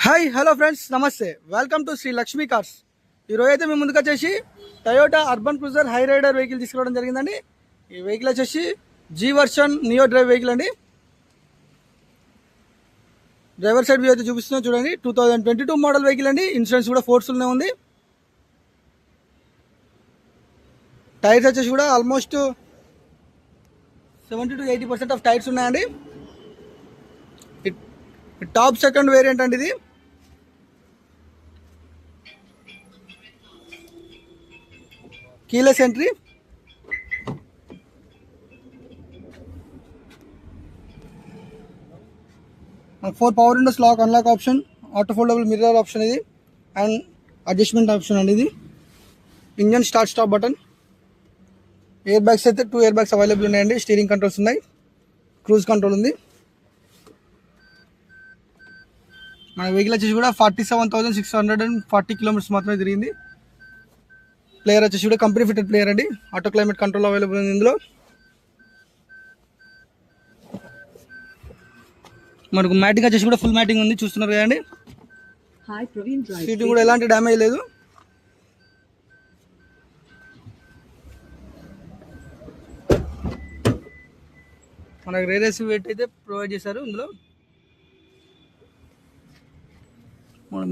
Hi hello friends, నమస్తే. Welcome to Shri Lakshmi cars. ఈరోజు అయితే మేము ముందుకు వచ్చేసి Toyota urban cruiser Hyryder vehicle తీసుకురావడం జరిగిందండి. ఈ వెహికల్ వచ్చేసి G version Neo drive vehicle అండి. డ్రైవర్ సైడ్ వ్యూ అయితే చూపిస్తున్నాం చూడండి. 2022 మోడల్ వెహికల్ అండి. ఇన్సూరెన్స్ కూడా ఫోర్స్ఫుల్నే ఉంది. టైర్స్ వచ్చేసి కూడా ఆల్మోస్ట్ 70 to 80% ఆఫ్ టైర్స్ ఉన్నాయండి. టాప్ సెకండ్ వేరియంట్ అండి ఇది. Keyless entry, 4 power windows, lock unlock option, auto foldable mirror option ఇది, అండ్ అడ్జస్ట్మెంట్ ఆప్షన్ అండి ఇది. Engine start stop button, air bags అయితే 2 ఎయిర్ బ్యాగ్స్ అవైలబుల్ ఉన్నాయండి. స్టీరింగ్ కంట్రోల్స్ ఉన్నాయి, cruise control ఉంది. మన వెహికల్ వచ్చేసి కూడా 47,640 కిలోమీటర్స్ మాత్రమే తిరిగింది. ప్లేయర్ వచ్చేసి కూడా కంపెనీ ఫిటెడ్ ప్లేయర్ అండి. ఆటో క్లైమేట్ కంట్రోల్ అవైలబుల్ ఉంది ఇందులో. మనకు మ్యాటింగ్ వచ్చేసి కూడా ఫుల్ మ్యాటింగ్ ఉంది, చూస్తున్నారు కదండి. సీటింగ్ కూడా ఎలాంటి డ్యామేజ్ లేదు. మనకు రేరేస్ వెయిట్ అయితే ప్రొవైడ్ చేశారు ఇందులో.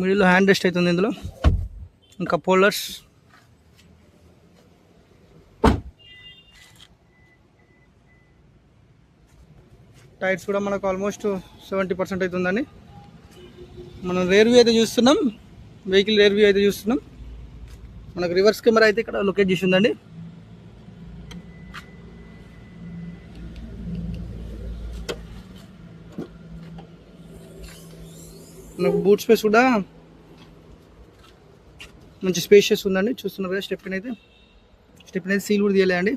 మిడిల్లో హ్యాండ్ రెస్ట్ అవుతుంది ఇందులో, ఇంకా పోల్డర్స్. టైర్స్ కూడా మనకు ఆల్మోస్ట్ 70% అవుతుందండి. మనం రేర్ వ్యూ అయితే చూస్తున్నాం, వెహికల్ రేర్ వ్యూ అయితే చూస్తున్నాం. మనకు రివర్స్ కెమెరా అయితే ఇక్కడ లొకేట్ చేసి ఉందండి. మనకు బూట్ స్పేస్ కూడా మంచి స్పేషియస్ ఉందండి, చూస్తున్నారు కదా. స్టెప్ని అయితే సీల్ కూడా తీయలేదండి.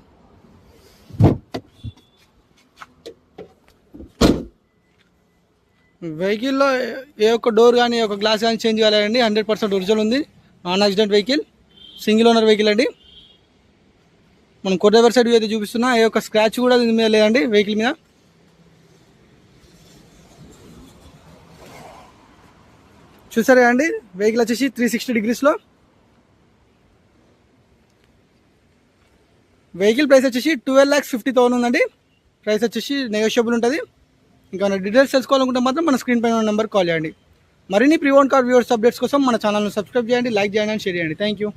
వెహికల్లో ఏ ఒక్క డోర్ కానీ ఒక గ్లాస్ కానీ చేంజ్ కాలేదండి. 100% ఒరిజినల్ ఉంది. Non accident vehicle, single owner vehicle అండి. మనం డ్రైవర్ సైడ్ అయితే చూపిస్తున్నా, ఏ ఒక్క స్క్రాచ్ కూడా దీని మీద లేదండి వెహికల్ మీద. చూసారా అండి, వెహికల్ వచ్చేసి 360 డిగ్రీస్లో. వెహికల్ ప్రైస్ వచ్చేసి 12,50,000 ఉందండి. ప్రైస్ వచ్చేసి నెగోషియబుల్ ఉంటుంది. ఇంకా డీటెయిల్స్ తెలుసుకోవాలనుకుంటే మాత్రం మన స్క్రీన్ పైన నెంబర్ కాల్ చేయండి. మరిన్ని pre own car viewers updates కోసం మన ఛానల్ని సబ్స్క్రైబ్ చేయండి, లైక్ చేయండి అండ్ షేర్ చేయండి. Thank you.